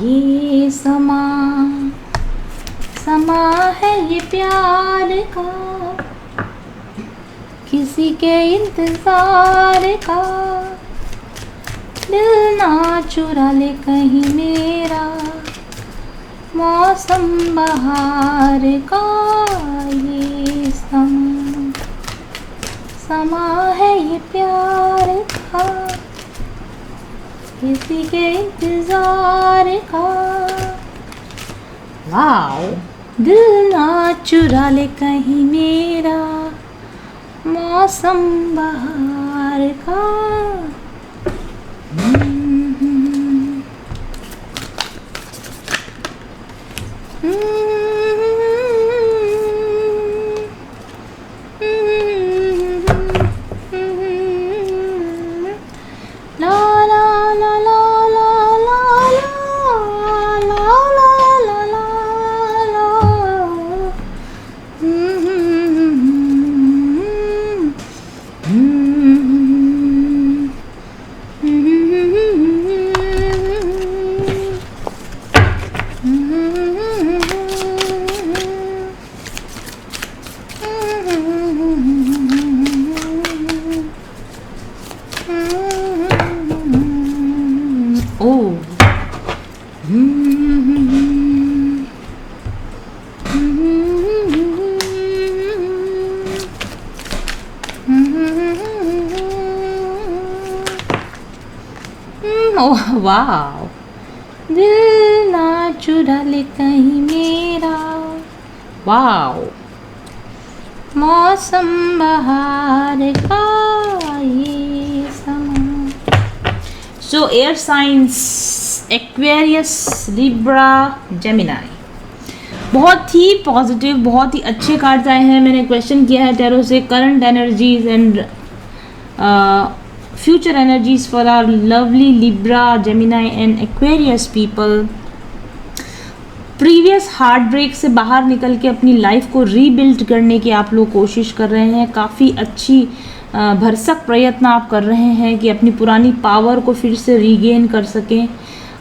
ये समा समा है ये प्यार का, किसी के इंतजार का। दिल ना चुरा ले कहीं मेरा, मौसम बहार का। ये समा है ये प्यार का, किसी के इंतजार का। वाओ, दिल ना चुरा ले कहीं मेरा, मौसम बहार का। वाह, दिल ना चुरा ले कहीं मेरा, वाह, मौसम बहार का ये समा। सो air science Aquarius, Libra, Gemini, बहुत ही पॉजिटिव, बहुत ही अच्छे कार्ड्स आए हैं। मैंने क्वेश्चन किया है टैरो से, current energies and future energies for our lovely Libra, Gemini and Aquarius people। Previous heartbreak से बाहर निकल के अपनी लाइफ को रीबिल्ड करने की आप लोग कोशिश कर रहे हैं। काफ़ी अच्छी भरसक प्रयत्न आप कर रहे हैं कि अपनी पुरानी पावर को फिर से रीगेन कर सकें,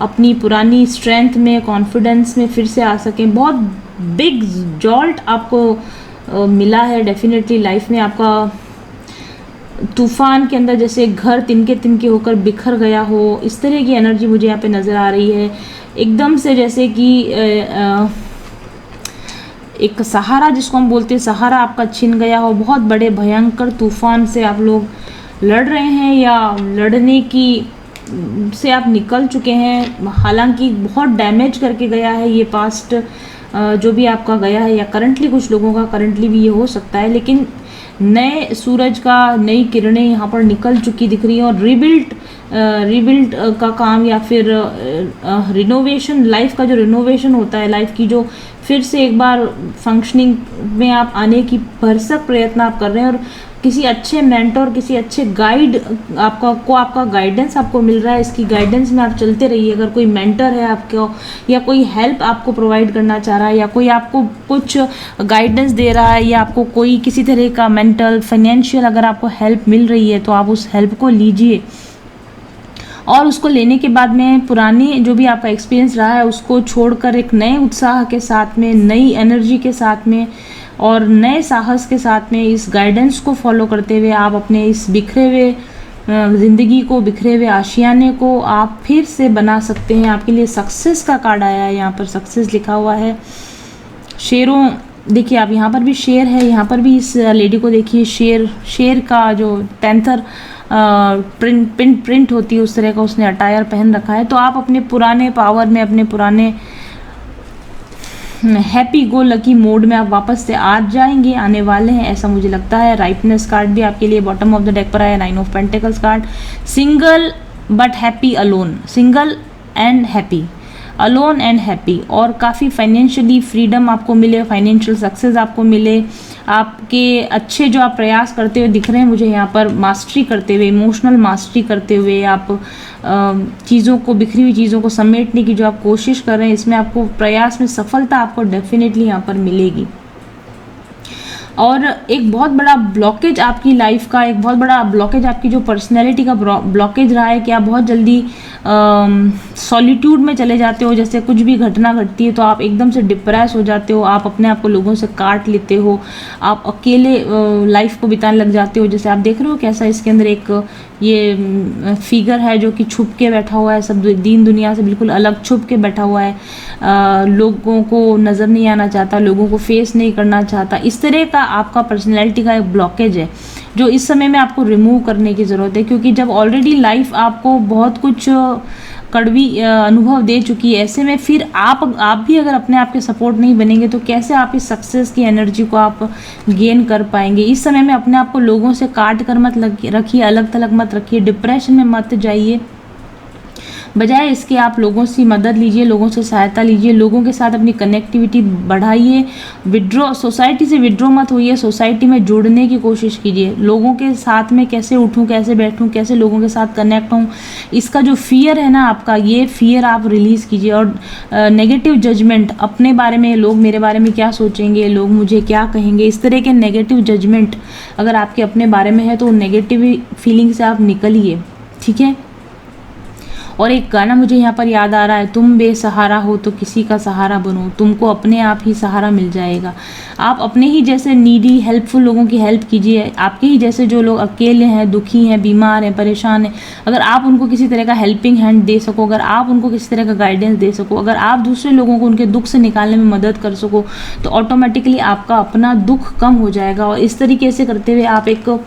अपनी पुरानी स्ट्रेंथ में, कॉन्फिडेंस में फिर से आ सकें। बहुत बिग जॉल्ट आपको मिला है डेफिनेटली लाइफ में। आपका तूफान के अंदर जैसे घर तिनके तिनके होकर बिखर गया हो, इस तरह की एनर्जी मुझे यहाँ पे नज़र आ रही है। एकदम से जैसे कि एक सहारा, जिसको हम बोलते हैं सहारा, आपका छिन गया हो। बहुत बड़े भयंकर तूफान से आप लोग लड़ रहे हैं या लड़ने की से आप निकल चुके हैं। हालांकि बहुत डैमेज करके गया है ये पास्ट जो भी आपका गया है, या करंटली कुछ लोगों का करंटली भी ये हो सकता है, लेकिन नए सूरज का नई किरणें यहाँ पर निकल चुकी दिख रही हैं। और रिबिल्ड का काम या फिर रिनोवेशन, लाइफ का जो रिनोवेशन होता है, लाइफ की जो फिर से एक बार फंक्शनिंग में आप आने की भरसक प्रयत्न आप कर रहे हैं। और किसी अच्छे मेंटर, किसी अच्छे गाइड आपका गाइडेंस आपको मिल रहा है। इसकी गाइडेंस में आप चलते रहिए। अगर कोई मेंटर है आपको, या कोई हेल्प आपको प्रोवाइड करना चाह रहा है, या कोई आपको कुछ गाइडेंस दे रहा है, या आपको कोई किसी तरह का मेंटल, फाइनेंशियल अगर आपको हेल्प मिल रही है, तो आप उस हेल्प को लीजिए। और उसको लेने के बाद में पुरानी जो भी आपका एक्सपीरियंस रहा है उसको छोड़कर एक नए उत्साह के साथ में, नई एनर्जी के साथ में और नए साहस के साथ में, इस गाइडेंस को फॉलो करते हुए आप अपने इस बिखरे हुए ज़िंदगी को, बिखरे हुए आशियाने को आप फिर से बना सकते हैं। आपके लिए सक्सेस का कार्ड आया है, यहाँ पर सक्सेस लिखा हुआ है। शेरों, देखिए आप यहाँ पर भी शेर है, यहाँ पर भी इस लेडी को देखिए शेर का जो पैंथर प्रिंट होती है उस तरह का उसने अटायर पहन रखा है। तो आप अपने पुराने पावर में, अपने पुराने हैप्पी गो लकी मोड में आप वापस से आ जाएंगे, आने वाले हैं, ऐसा मुझे लगता है। राइटनेस कार्ड भी आपके लिए बॉटम ऑफ द डेक पर आया, 9 of pentacles card. Single but happy alone, single and happy, alone and happy. और काफ़ी फाइनेंशियली फ्रीडम आपको मिले, फाइनेंशियल सक्सेस आपको मिले। आपके अच्छे जो आप प्रयास करते हुए दिख रहे हैं मुझे यहाँ पर, मास्टरी करते हुए, इमोशनल मास्टरी करते हुए, आप चीज़ों को, बिखरी हुई चीज़ों को समेटने की जो आप कोशिश कर रहे हैं, इसमें आपको प्रयास में सफलता आपको डेफिनेटली यहाँ पर मिलेगी। और एक बहुत बड़ा ब्लॉकेज आपकी लाइफ का, एक बहुत बड़ा ब्लॉकेज आपकी जो पर्सनैलिटी का ब्लॉकेज रहा है कि आप बहुत जल्दी सॉलिट्यूड में चले जाते हो। जैसे कुछ भी घटना घटती है तो आप एकदम से डिप्रेस हो जाते हो, आप अपने आप को लोगों से काट लेते हो, आप अकेले लाइफ को बिताने लग जाते हो। जैसे आप देख रहे हो कैसा इसके अंदर एक ये फिगर है जो कि छुप के बैठा हुआ है, सब दीन दुनिया से बिल्कुल अलग छुप के बैठा हुआ है, लोगों को नज़र नहीं आना चाहता, लोगों को फेस नहीं करना चाहता। इस तरह का आपका पर्सनैलिटी का एक ब्लॉकेज है जो इस समय में आपको रिमूव करने की ज़रूरत है, क्योंकि जब ऑलरेडी लाइफ आपको बहुत कुछ कड़वी अनुभव दे चुकी है, ऐसे में फिर आप भी अगर अपने आप के सपोर्ट नहीं बनेंगे तो कैसे आप इस सक्सेस की एनर्जी को आप गेन कर पाएंगे। इस समय में अपने आप को लोगों से काट कर मत रखिए, अलग थलग मत रखिए, डिप्रेशन में मत जाइए। बजाय इसके आप लोगों से मदद लीजिए, लोगों से सहायता लीजिए, लोगों के साथ अपनी कनेक्टिविटी बढ़ाइए। सोसाइटी से विड्रॉ मत होइए, सोसाइटी में जुड़ने की कोशिश कीजिए। लोगों के साथ में कैसे उठूं, कैसे बैठूं, कैसे लोगों के साथ कनेक्ट हूं, इसका जो फियर है ना आपका, ये फियर आप रिलीज़ कीजिए। और नेगेटिव जजमेंट, अपने बारे में लोग मेरे बारे में क्या सोचेंगे, लोग मुझे क्या कहेंगे, इस तरह के नेगेटिव जजमेंट अगर आपके अपने बारे में है तो नेगेटिव फीलिंग से आप निकलिए, ठीक है। और एक गाना मुझे यहाँ पर याद आ रहा है, तुम बेसहारा हो तो किसी का सहारा बनो, तुमको अपने आप ही सहारा मिल जाएगा। आप अपने ही जैसे नीडी हेल्पफुल लोगों की हेल्प कीजिए। आपके ही जैसे जो लोग अकेले हैं, दुखी हैं, बीमार हैं, परेशान हैं, अगर आप उनको किसी तरह का हेल्पिंग हैंड दे सको, अगर आप उनको किसी तरह का गाइडेंस दे सको, अगर आप दूसरे लोगों को उनके दुख से निकालने में मदद कर सको, तो ऑटोमेटिकली आपका अपना दुख कम हो जाएगा। और इस तरीके से करते हुए आप एक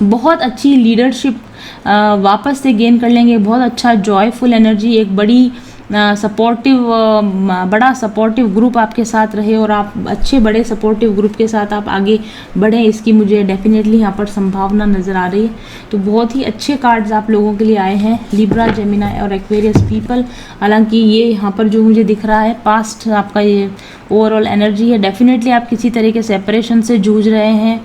बहुत अच्छी लीडरशिप वापस से गेन कर लेंगे, बहुत अच्छा जॉयफुल एनर्जी, एक बड़ी बड़ा सपोर्टिव ग्रुप आपके साथ रहे और आप अच्छे बड़े सपोर्टिव ग्रुप के साथ आप आगे बढ़ें, इसकी मुझे डेफिनेटली यहाँ पर संभावना नज़र आ रही है। तो बहुत ही अच्छे कार्ड्स आप लोगों के लिए आए हैं, लिब्रा, जेमिनी और एक्वेरियस पीपल। हालांकि ये यहाँ पर जो मुझे दिख रहा है पास्ट आपका ये ओवरऑल एनर्जी है। डेफिनेटली आप किसी तरह के सेपरेशन से जूझ रहे हैं,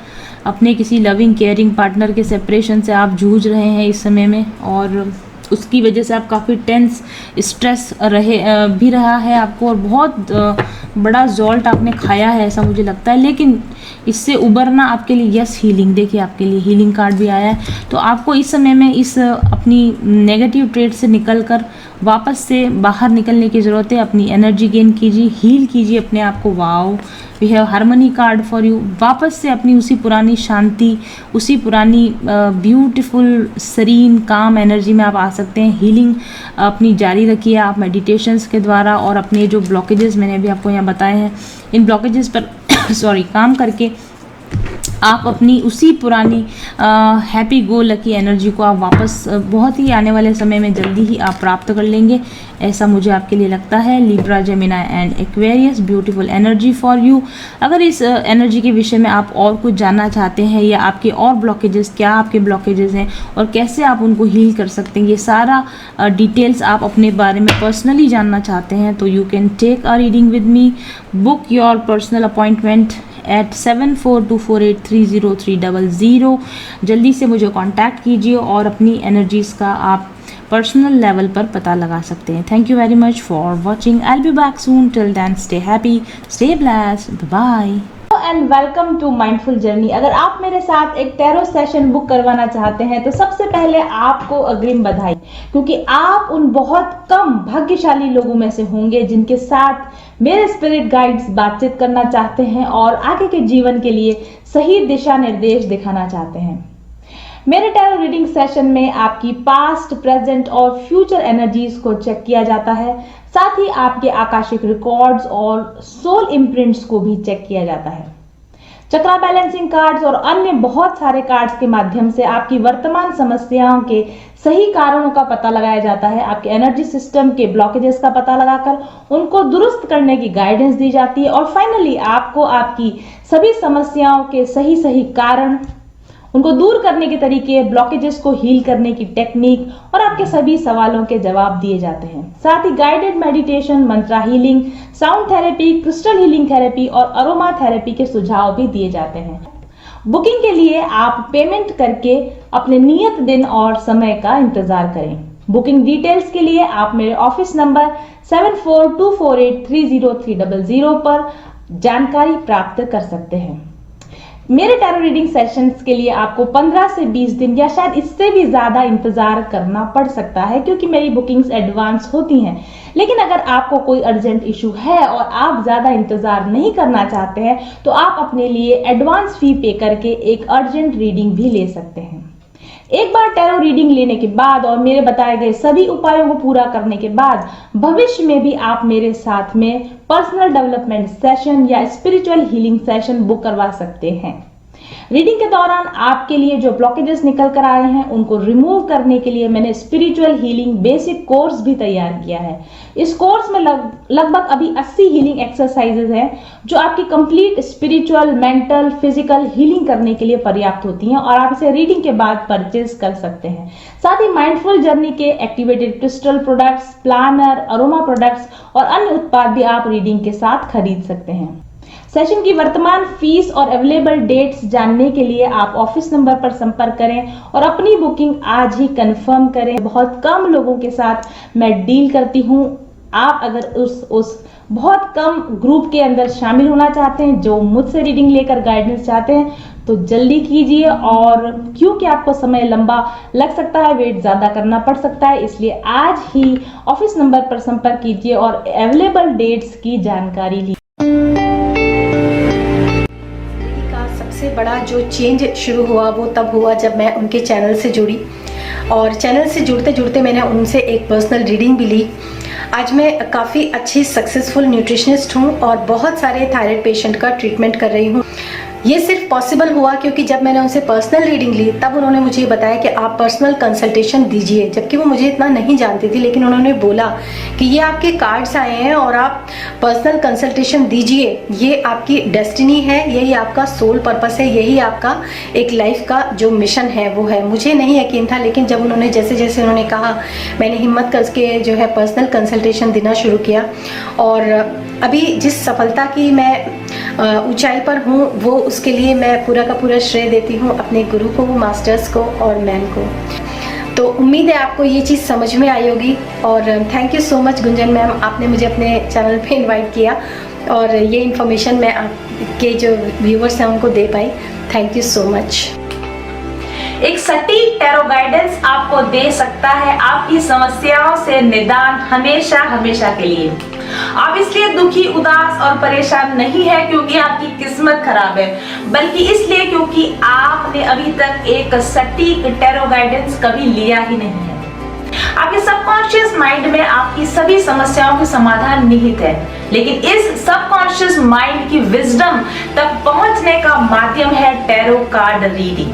अपने किसी लविंग केयरिंग पार्टनर के सेपरेशन से आप जूझ रहे हैं इस समय में, और उसकी वजह से आप काफ़ी टेंस, स्ट्रेस भी रहा है आपको, और बहुत बड़ा जॉल्ट आपने खाया है ऐसा मुझे लगता है। लेकिन इससे उबरना आपके लिए, यस हीलिंग, देखिए आपके लिए हीलिंग कार्ड भी आया है। तो आपको इस समय में इस अपनी नेगेटिव ट्रेड से निकलकर वापस से बाहर निकलने की ज़रूरत है। अपनी एनर्जी गेन कीजिए, हील कीजिए अपने आप को। Wow, we have harmony card for you. वापस से अपनी उसी पुरानी शांति, उसी पुरानी ब्यूटीफुल सरीन काम एनर्जी में आप आ सकते हैं। हीलिंग अपनी जारी रखिए आप मेडिटेशंस के द्वारा, और अपने जो ब्लॉकेजेस मैंने अभी आपको यहाँ बताए हैं, इन ब्लॉकेजेस पर काम करके आप अपनी उसी पुरानी हैप्पी गो लकी एनर्जी को आप वापस बहुत ही आने वाले समय में जल्दी ही आप प्राप्त कर लेंगे, ऐसा मुझे आपके लिए लगता है। Libra, Gemini and Aquarius, beautiful energy for you. अगर इस एनर्जी के विषय में आप और कुछ जानना चाहते हैं, या आपके और ब्लॉकेजेस, क्या आपके ब्लॉकेजेस हैं और कैसे आप उनको हील कर सकते हैं, ये सारा डिटेल्स आप अपने बारे में पर्सनली जानना चाहते हैं, तो you can take a reading with me. Book your personal appointment at 7424830300। जल्दी से मुझे कांटेक्ट कीजिए और अपनी एनर्जीज़ का आप पर्सनल लेवल पर पता लगा सकते हैं। Thank you very much for watching. I will be back soon. Till then stay happy, stay blessed, bye and welcome to Mindful Journey. अगर आप मेरे साथ एक टैरो सेशन बुक करवाना चाहते हैं तो सबसे पहले आपको अग्रिम बधाई, क्योंकि आप उन बहुत कम भाग्यशाली लोगों में से होंगे जिनके साथ मेरे स्पिरिट गाइड्स बातचीत करना चाहते हैं और आगे के जीवन के लिए सही दिशा निर्देश दिखाना चाहते हैं। मेरे टैरो रीडिंग सेशन में आपकी पास्ट, प्रेजेंट और फ्यूचर एनर्जीज को चेक किया जाता है, साथ ही आपके आकाशिक रिकॉर्ड्स और सोल इम्प्रिंट्स को भी चेक किया जाता है। चक्रा बैलेंसिंग कार्ड्स और अन्य बहुत सारे कार्ड्स के माध्यम से आपकी वर्तमान समस्याओं के सही कारणों का पता लगाया जाता है। आपके एनर्जी सिस्टम के ब्लॉकेजेस का पता लगाकर उनको दुरुस्त करने की गाइडेंस दी जाती है, और फाइनली आपको आपकी सभी समस्याओं के सही कारण, उनको दूर करने के तरीके, ब्लॉकेजेस को हील करने की टेक्निक और आपके सभी सवालों के जवाब दिए जाते हैं। साथ ही guided meditation, mantra healing, sound therapy, crystal healing therapy और अरोमा थेरेपी के सुझाव भी दिए जाते हैं। बुकिंग के लिए आप पेमेंट करके अपने नियत दिन और समय का इंतजार करें। बुकिंग डिटेल्स के लिए आप मेरे ऑफिस नंबर 7424830300 पर जानकारी प्राप्त कर सकते हैं। मेरे टैरो रीडिंग सेशंस के लिए आपको 15 से 20 दिन या शायद इससे भी ज़्यादा इंतज़ार करना पड़ सकता है, क्योंकि मेरी बुकिंग्स एडवांस होती हैं। लेकिन अगर आपको कोई अर्जेंट इशू है और आप ज़्यादा इंतज़ार नहीं करना चाहते हैं, तो आप अपने लिए एडवांस फी पे करके एक अर्जेंट रीडिंग भी ले सकते हैं। एक बार टैरो रीडिंग लेने के बाद और मेरे बताए गए सभी उपायों को पूरा करने के बाद भविष्य में भी आप मेरे साथ में पर्सनल डेवलपमेंट सेशन या स्पिरिचुअल हीलिंग सेशन बुक करवा सकते हैं। रीडिंग के दौरान आपके लिए जो ब्लॉकेजेस निकल कर आए हैं उनको रिमूव करने के लिए मैंने स्पिरिचुअल हीलिंग बेसिक कोर्स भी तैयार किया है। इस कोर्स में लगभग अभी 80 हीलिंग एक्सरसाइजेज हैं जो आपकी complete spiritual, mental, physical healing करने के लिए पर्याप्त होती हैं और आप इसे रीडिंग के बाद परचेज कर सकते हैं। साथ ही माइंडफुल जर्नी के activated crystal products, planner, aroma products और अन्य उत्पाद भी आप रीडिंग के साथ खरीद सकते हैं। सेशन की वर्तमान फीस और अवेलेबल डेट्स जानने के लिए आप ऑफिस नंबर पर संपर्क करें और अपनी बुकिंग आज ही कंफर्म करें। बहुत कम लोगों के साथ मैं डील करती हूं। आप अगर उस बहुत कम ग्रुप के अंदर शामिल होना चाहते हैं जो मुझसे रीडिंग लेकर गाइडेंस चाहते हैं, तो जल्दी कीजिए। और क्योंकि आपको समय लंबा लग सकता है, वेट ज़्यादा करना पड़ सकता है, इसलिए आज ही ऑफिस नंबर पर संपर्क कीजिए और अवेलेबल डेट्स की जानकारी लीजिए। सबसे बड़ा जो चेंज शुरू हुआ वो तब हुआ जब मैं उनके चैनल से जुड़ी, और चैनल से जुड़ते जुड़ते मैंने उनसे एक पर्सनल रीडिंग भी ली। आज मैं काफ़ी अच्छी सक्सेसफुल न्यूट्रिशनिस्ट हूँ और बहुत सारे थायराइड पेशेंट का ट्रीटमेंट कर रही हूँ। ये सिर्फ पॉसिबल हुआ क्योंकि जब मैंने उनसे पर्सनल रीडिंग ली तब उन्होंने मुझे बताया कि आप पर्सनल कंसल्टेशन दीजिए, जबकि वो मुझे इतना नहीं जानती थी। लेकिन उन्होंने बोला कि ये आपके कार्ड्स आए हैं और आप पर्सनल कंसल्टेशन दीजिए, ये आपकी डेस्टिनी है, यही आपका सोल पर्पस है, यही आपका एक लाइफ का जो मिशन है वो है। मुझे नहीं यकीन था, लेकिन जब उन्होंने जैसे जैसे उन्होंने कहा, मैंने हिम्मत करके जो है पर्सनल कंसल्टेशन देना शुरू किया। और अभी जिस सफलता की मैं ऊंचाई पर हूँ वो उसके लिए मैं पूरा का पूरा श्रेय देती हूँ अपने गुरु को, मास्टर्स को और मैम को। तो उम्मीद है आपको ये चीज़ समझ में आई होगी। और thank you so much Gunjan ma'am, आपने मुझे अपने चैनल पे इनवाइट किया और ये इन्फॉर्मेशन मैं आपके जो व्यूवर्स हैं उनको दे पाई। Thank you so much. एक सटीक टैरो गाइडेंस आपको दे सकता है आपकी समस्याओं से निदान हमेशा हमेशा के लिए। आप इसलिए दुखी, उदास और परेशान नहीं है क्योंकि आपकी किस्मत खराब है, बल्कि इसलिए क्योंकि आपने अभी तक एक सटीक टैरो गाइडेंस कभी लिया ही नहीं है। आपके सबकॉन्शियस माइंड में आपकी सभी समस्याओं के समाधान निहित है, लेकिन इस सबकॉन्शियस माइंड की विजडम तक पहुंचने का माध्यम है टैरो कार्ड रीडिंग।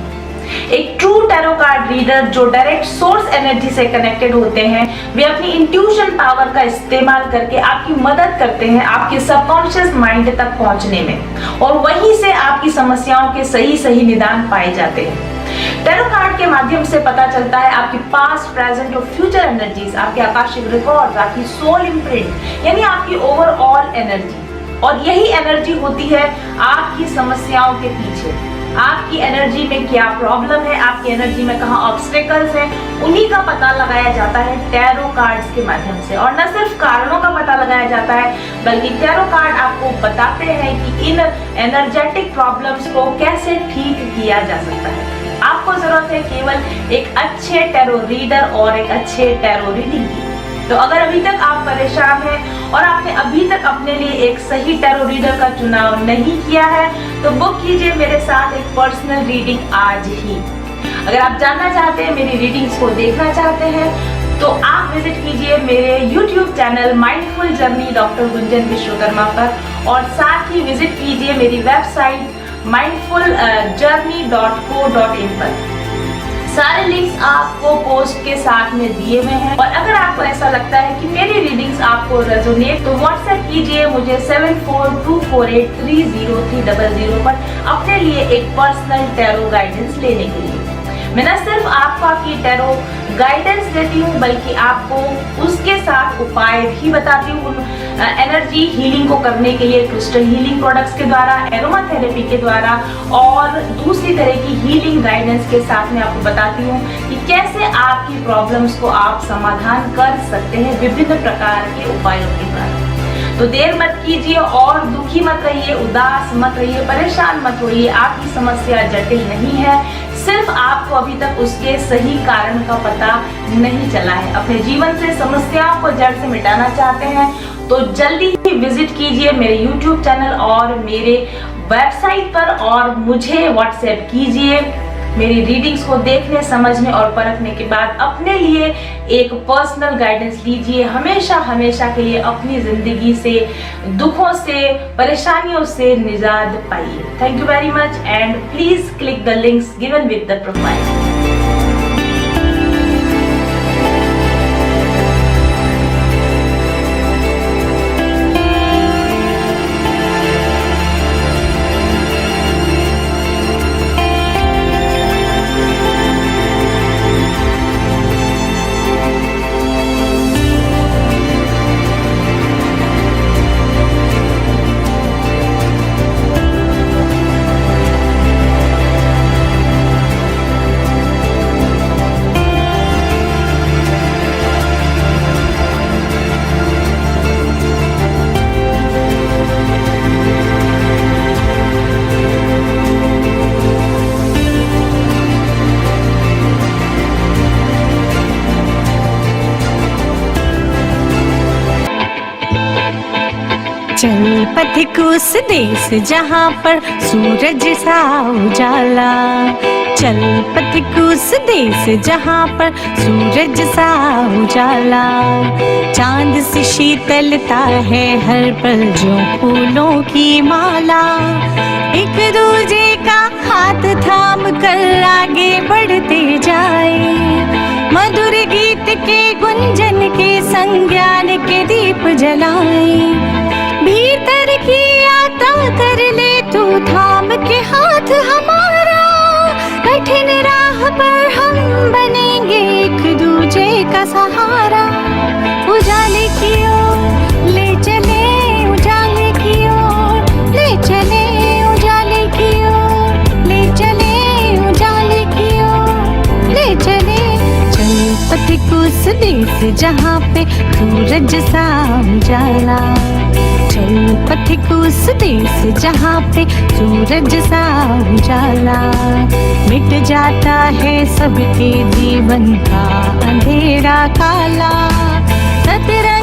एक ट्रू टैरो कार्ड रीडर जो डायरेक्ट सोर्स एनर्जी से कनेक्टेड होते हैं, वे अपनी इंट्यूशन पावर का इस्तेमाल करके आपकी मदद करते हैं आपके सबकॉन्शियस माइंड तक पहुंचने में, और वहीं से आपकी समस्याओं के सही सही निदान पाए जाते हैं। टैरो कार्ड के माध्यम से पता चलता है आपकी पास्ट, प्रेजेंट और फ्यूचर एनर्जीज, आपके आकाशिक रिकॉर्ड्स, आपकी सोल इम्प्रिंट यानी आपकी ओवरऑल एनर्जी। और यही एनर्जी होती है आपकी समस्याओं के पीछे। आपकी एनर्जी में क्या प्रॉब्लम है, आपकी एनर्जी में कहाँ ऑब्स्टेकल्स हैं, उन्हीं का पता लगाया जाता है टैरो कार्ड्स के माध्यम से। और न सिर्फ कारणों का पता लगाया जाता है, बल्कि टैरो कार्ड आपको बताते हैं कि इन एनर्जेटिक प्रॉब्लम्स को कैसे ठीक किया जा सकता है। आपको जरूरत है केवल एक अच्छे टैरो रीडर और एक अच्छे टैरो रीडिंग की। तो अगर अभी तक आप परेशान हैं और आपने अभी तक अपने लिए एक सही टैरो रीडर का चुनाव नहीं किया है, तो बुक कीजिए मेरे साथ एक पर्सनल रीडिंग आज ही। अगर आप जानना चाहते हैं, मेरी रीडिंग्स को देखना चाहते हैं, तो आप विजिट कीजिए मेरे YouTube channel mindful journey doctor Gunjan Vishwakarma पर, और साथ ही विजिट कीजिए मेरी वेबसाइट mindfuljourney.co.in पर। सारे लिंक्स आपको पोस्ट के साथ में दिए हुए हैं। और अगर आपको ऐसा लगता है कि मेरी रीडिंग्स आपको रेजोनेट, तो व्हाट्सएप कीजिए मुझे 7424830300 पर अपने लिए एक पर्सनल टैरो गाइडेंस लेने के लिए। मैं न सिर्फ आपको आपकी टैरो गाइडेंस देती हूँ, बल्कि आपको उसके साथ उपाय भी बताती हूँ एनर्जी हीलिंग को करने के लिए, क्रिस्टल हीलिंग प्रोडक्ट्स के द्वारा, एरोमा थेरेपी के द्वारा और दूसरी तरह की हीलिंग गाइडेंस के साथ मैं आपको बताती हूँ कि कैसे आपकी प्रॉब्लम्स को आप समाधान कर सकते हैं विभिन्न प्रकार के उपायों के द्वारा। तो देर मत कीजिए और दुखी मत रहिए, उदास मत रहिए, परेशान मत होइए। आपकी समस्या जटिल नहीं है, सिर्फ आपको अभी तक उसके सही कारण का पता नहीं चला है। अपने जीवन से समस्याओं को जड़ से मिटाना चाहते हैं तो जल्दी ही विजिट कीजिए मेरे YouTube चैनल और मेरे वेबसाइट पर और मुझे व्हाट्सएप कीजिए। मेरी रीडिंग्स को देखने, समझने और परखने के बाद अपने लिए एक पर्सनल गाइडेंस लीजिए। हमेशा हमेशा के लिए अपनी जिंदगी से, दुखों से, परेशानियों से निजात पाइए। Thank you very much and please click the links given with the profile. चल पथिक उस देश जहाँ पर सूरज सा उजाला, चल पथिक उस देश जहाँ पर सूरज सा उजाला। चांद सी शीतलता है हर पल जो फूलों की माला। एक दूजे का हाथ थाम कर आगे बढ़ते जाए, मधुर गीत के गुंजन के संज्ञान के दीप जलाए। भीतर की यात्रा कर ले तू थाम के हाथ हमारा, कठिन राह पर हम बनेंगे एक दूजे का सहारा। उजाले की ओर ले चले, उजाले की ओर ले चले, उजाले की ओर ले चले, उजाले की ओर ले चले। चल पथिक उस देश जहाँ पे सूरज सा उजाला, चल पथिक उस देश जहाँ पे सूरज सा उजाला। मिट जाता है सबके जीवन का अंधेरा काला, सतरंग